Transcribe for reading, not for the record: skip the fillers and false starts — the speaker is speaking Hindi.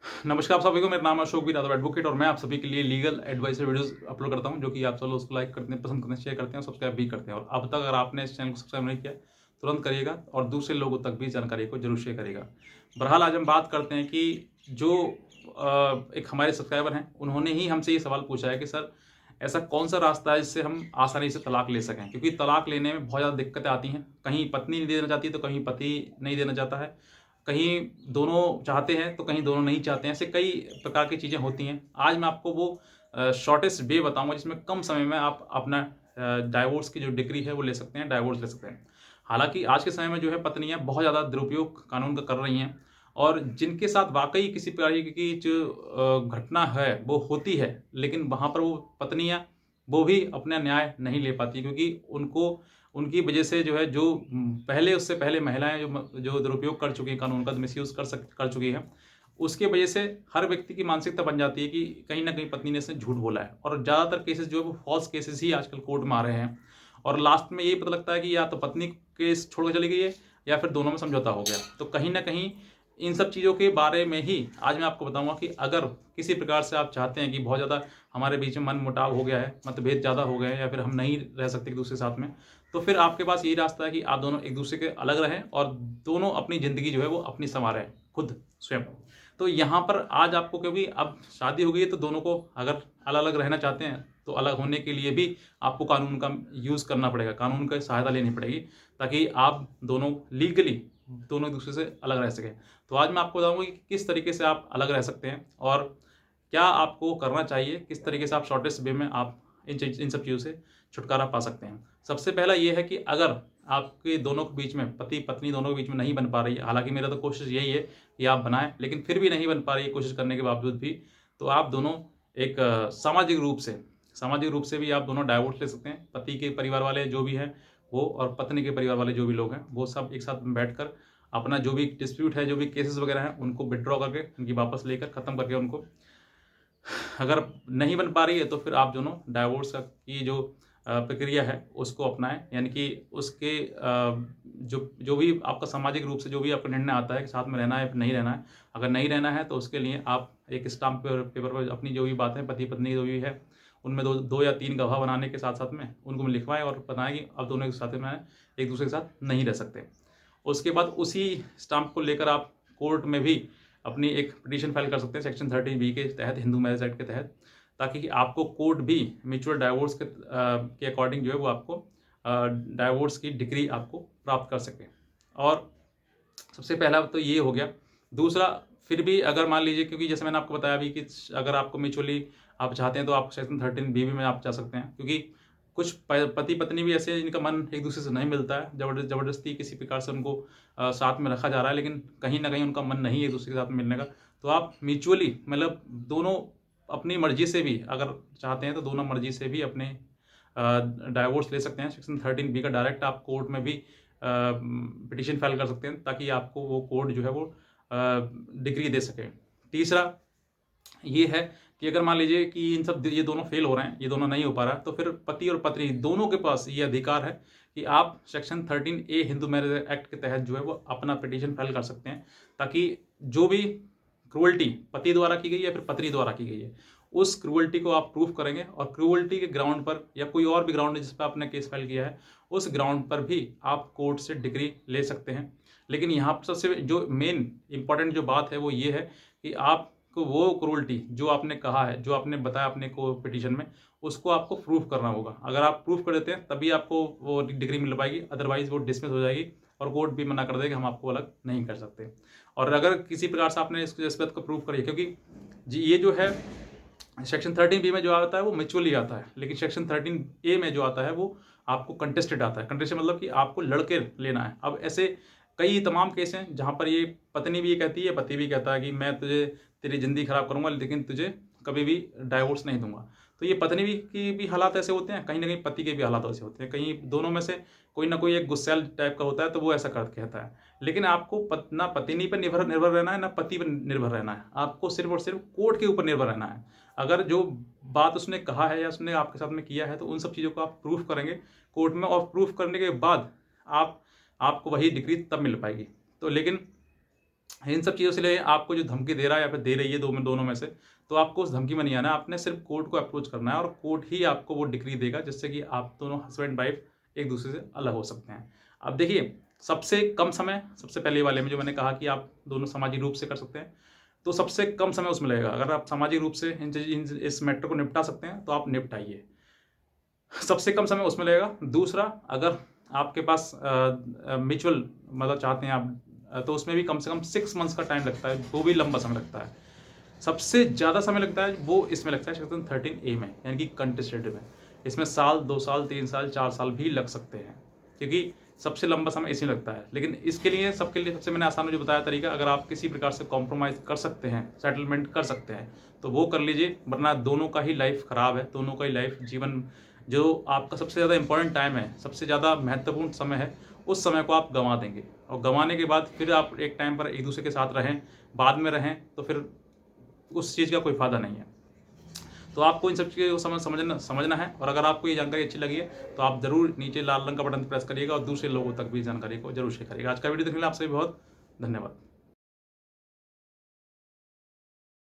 नमस्कार आप सभी को, मेरा नाम है अशोक वीर यादव एडवोकेट और मैं आप सभी के लिए लीगल एडवाइस वीडियोस अपलोड करता हूं, जो कि आप सब लोग उसको लाइक करते हैं, पसंद करते हैं, शेयर करते हैं, सब्सक्राइब भी करते हैं। और अब तक अगर आपने इस चैनल को सब्सक्राइब नहीं किया तुरंत करिएगा और दूसरे लोगों तक भी जानकारी को जरूर शेयर करिएगा। बहरहाल आज हम बात करते हैं कि जो एक हमारे सब्सक्राइबर हैं, उन्होंने ही हमसे ये सवाल पूछा है कि सर ऐसा कौन सा रास्ता है जिससे हम आसानी से तलाक ले सकें, क्योंकि तलाक लेने में बहुत ज़्यादा दिक्कतें आती हैं। कहीं पत्नी नहीं देना चाहती तो कहीं पति नहीं देना चाहता है, कहीं दोनों चाहते हैं तो कहीं दोनों नहीं चाहते हैं। ऐसे कई प्रकार की चीज़ें होती हैं। आज मैं आपको वो शॉर्टेस्ट वे बताऊंगा जिसमें कम समय में आप अपना डाइवोर्स की जो डिग्री है वो ले सकते हैं, डाइवोर्स ले सकते हैं। हालांकि आज के समय में जो है पत्नियां बहुत ज़्यादा दुरुपयोग कानून का कर रही हैं, और जिनके साथ वाकई किसी प्रकार की जो घटना है वो होती है, लेकिन वहाँ पर वो पत्नियां वो भी अपना न्याय नहीं ले पाती, क्योंकि उनको उनकी वजह से जो है जो पहले उससे पहले महिलाएं जो दुरुपयोग कर चुकी हैं, कानून का मिसयूज कर चुकी हैं, उसके वजह से हर व्यक्ति की मानसिकता बन जाती है कि कहीं ना कहीं पत्नी ने इसने झूठ बोला है। और ज़्यादातर केसेस जो है वो फॉल्स केसेस ही आजकल कोर्ट में आ रहे हैं, और लास्ट में यही पता लगता है कि या तो पत्नी केस छोड़ कर चली गई है या फिर दोनों में समझौता हो गया। तो कहीं ना कहीं इन सब चीज़ों के बारे में ही आज मैं आपको बताऊंगा कि अगर किसी प्रकार से आप चाहते हैं कि बहुत ज़्यादा हमारे बीच में मन मुटाव हो गया है, मतभेद ज़्यादा हो गए हैं, या फिर हम नहीं रह सकते एक दूसरे के साथ में, तो फिर आपके पास यही रास्ता है कि आप दोनों एक दूसरे के अलग रहें और दोनों अपनी ज़िंदगी जो है वो अपनी संवारें खुद स्वयं। तो यहाँ पर आज आपको, क्योंकि अब शादी हो गई है तो दोनों को अगर अलग अलग रहना चाहते हैं तो अलग होने के लिए भी आपको कानून का यूज़ करना पड़ेगा, कानून की सहायता लेनी पड़ेगी, ताकि आप दोनों लीगली दोनों एक दूसरे से अलग रह सकें। तो आज मैं आपको बताऊंगा कि किस तरीके से आप अलग रह सकते हैं और क्या आपको करना चाहिए, किस तरीके से आप शॉर्टेस्ट वे में आप इन सब चीज़ों से छुटकारा पा सकते हैं। सबसे पहला ये है कि अगर आपके दोनों के बीच में, पति पत्नी दोनों के बीच में नहीं बन पा रही है, हालांकि मेरा तो कोशिश यही है कि आप बनाएं, लेकिन फिर भी नहीं बन पा रही है कोशिश करने के बावजूद भी, तो आप दोनों एक सामाजिक रूप से भी आप दोनों डाइवोर्स ले सकते हैं। पति के परिवार वाले जो भी हैं वो, और पत्नी के परिवार वाले जो भी लोग हैं वो, सब एक साथ बैठकर अपना जो भी डिस्प्यूट है, जो भी केसेस वगैरह हैं, उनको विड्रॉ करके, उनकी वापस लेकर ख़त्म करके, उनको अगर नहीं बन पा रही है तो फिर आप दोनों डाइवोर्स की जो प्रक्रिया है उसको अपनाएं। यानी कि उसके जो जो भी आपका सामाजिक रूप से जो भी आपका निर्णय आता है कि साथ में रहना है नहीं रहना है, अगर नहीं रहना है तो उसके लिए आप एक स्टाम्प पेपर पर अपनी जो भी बातें पति पत्नी जो भी है उनमें दो या तीन गवाह बनाने के साथ साथ में उनको लिखवाएं और बताएं कि अब दोनों एक साथ में एक दूसरे के साथ नहीं रह सकते। उसके बाद उसी स्टाम्प को लेकर आप कोर्ट में भी अपनी एक पिटीशन फाइल कर सकते हैं सेक्शन 13B के तहत, हिंदू मैरिज एक्ट के तहत, ताकि आपको कोर्ट भी म्यूचुअल डाइवोर्स के अकॉर्डिंग जो है वो आपको डाइवोर्स की डिग्री आपको प्राप्त कर सके। और सबसे पहला तो ये हो गया। दूसरा, फिर भी अगर मान लीजिए, क्योंकि जैसे मैंने आपको बताया अभी कि अगर आपको म्यूचुअली आप चाहते हैं तो आप सेक्शन 13B में आप जा सकते हैं, क्योंकि कुछ पति पत्नी भी ऐसे हैं जिनका मन एक दूसरे से नहीं मिलता है, जबरदस्ती किसी प्रकार से उनको साथ में रखा जा रहा है, लेकिन कहीं ना कहीं उनका मन नहीं है एक दूसरे के साथ मिलने का। तो आप म्यूचुअली, मतलब दोनों अपनी मर्जी से भी अगर चाहते हैं तो दोनों मर्जी से भी अपने डाइवोर्स ले सकते हैं। सेक्शन 13B का डायरेक्ट आप कोर्ट में भी पिटीशन फाइल कर सकते हैं, ताकि आपको वो कोर्ट जो है वो डिग्री दे सके। तीसरा ये है कि अगर मान लीजिए कि इन सब ये दोनों फेल हो रहे हैं, ये दोनों नहीं हो पा रहा है, तो फिर पति और पत्नी दोनों के पास ये अधिकार है कि आप section 13A Hindu marriage act के तहत जो है वो अपना पिटीशन फाइल कर सकते हैं, ताकि जो भी क्रूअल्टी पति द्वारा की गई है या फिर पत्नी द्वारा की गई है, उस क्रूअल्टी को आप प्रूफ करेंगे, और क्रूअल्टी के ग्राउंड पर या कोई और भी ग्राउंड जिस पर आपने केस फाइल किया है, उस ग्राउंड पर भी आप कोर्ट से डिग्री ले सकते हैं। लेकिन यहाँ पर सबसे जो मेन इंपॉर्टेंट जो बात है वो ये है कि आपको वो क्रूअल्टी जो आपने कहा है, जो आपने बताया अपने को पिटीशन में, उसको आपको प्रूफ करना होगा। अगर आप प्रूफ कर देते हैं तभी आपको वो डिग्री मिल पाएगी, अदरवाइज वो डिसमिस हो जाएगी और कोर्ट भी मना कर देगा कि हम आपको अलग नहीं कर सकते। और अगर किसी प्रकार से आपने इस बात को प्रूफ करिए, क्योंकि जी ये जो है सेक्शन 13B में जो आता है वो म्यूचुअली आता है, लेकिन सेक्शन 13A में जो आता है वो आपको कंटेस्टेड आता है। कंटेस्टेड मतलब कि आपको लड़के लेना है। अब ऐसे कई तमाम केस हैं जहाँ पर ये पत्नी भी ये कहती है, पति भी कहता है कि मैं तुझे तेरी ज़िंदगी खराब करूँगा लेकिन तुझे कभी भी डाइवोर्स नहीं दूंगा। तो ये पत्नी भी की भी हालात ऐसे होते हैं, कहीं ना कहीं पति के भी हालात ऐसे होते हैं, कहीं दोनों में से कोई ना कोई एक गुस्सैल टाइप का होता है तो वो ऐसा कर कहता है। लेकिन आपको ना पत्नी पर निर्भर रहना है, ना पति पर निर्भर रहना है, आपको सिर्फ और सिर्फ कोर्ट के ऊपर निर्भर रहना है। अगर जो बात उसने कहा है या उसने आपके साथ में किया है तो उन सब चीज़ों को आप प्रूफ करेंगे कोर्ट में, और प्रूफ करने के बाद आपको वही डिग्री तब मिल पाएगी। तो लेकिन इन सब चीज़ों से लिए आपको जो धमकी दे रहा है या फिर दे रही है दोनों में से, तो आपको उस धमकी में नहीं आना है। आपने सिर्फ कोर्ट को अप्रोच करना है और कोर्ट ही आपको वो डिक्री देगा जिससे कि आप दोनों हस्बैंड वाइफ एक दूसरे से अलग हो सकते हैं। अब देखिए, सबसे कम समय, सबसे पहले वाले में जो मैंने कहा कि आप दोनों सामाजिक रूप से कर सकते हैं, तो सबसे कम समय उसमें लगेगा। अगर आप सामाजिक रूप से इस मैटर को निपटा सकते हैं तो आप निपटाइए, सबसे कम समय उसमें लगेगा। दूसरा, अगर आपके पास म्यूचुअल मतलब चाहते हैं आप, तो उसमें भी कम से कम 6 मंथ्स का टाइम लगता है, वो भी लंबा समय लगता है। सबसे ज़्यादा समय लगता है वो इसमें लगता है सेक्शन 13A में, यानी कि कंटेस्टेड में। इसमें साल, 2 साल, 3 साल, 4 साल भी लग सकते हैं, क्योंकि सबसे लंबा समय इसमें लगता है। लेकिन इसके लिए, सबके लिए सबसे मैंने आसान जो बताया तरीका, अगर आप किसी प्रकार से कॉम्प्रोमाइज़ कर सकते हैं, सेटलमेंट कर सकते हैं, तो वो कर लीजिए, वरना दोनों का ही लाइफ ख़राब है। दोनों का ही लाइफ, जीवन, जो आपका सबसे ज़्यादा इंपॉर्टेंट टाइम है, सबसे ज़्यादा महत्वपूर्ण समय है, उस समय को आप गंवा देंगे। और गंवाने के बाद फिर आप एक टाइम पर एक दूसरे के साथ रहें, बाद में रहें, तो फिर उस चीज़ का कोई फ़ायदा नहीं है। तो आपको इन सब चीज़ों को समझना है। और अगर आपको ये जानकारी अच्छी लगी है तो आप ज़रूर नीचे लाल रंग का बटन प्रेस करिएगा और दूसरे लोगों तक भी जानकारी को जरूर शेयर करिएगा। आज का वीडियो देखने के लिए आप सभी बहुत धन्यवाद।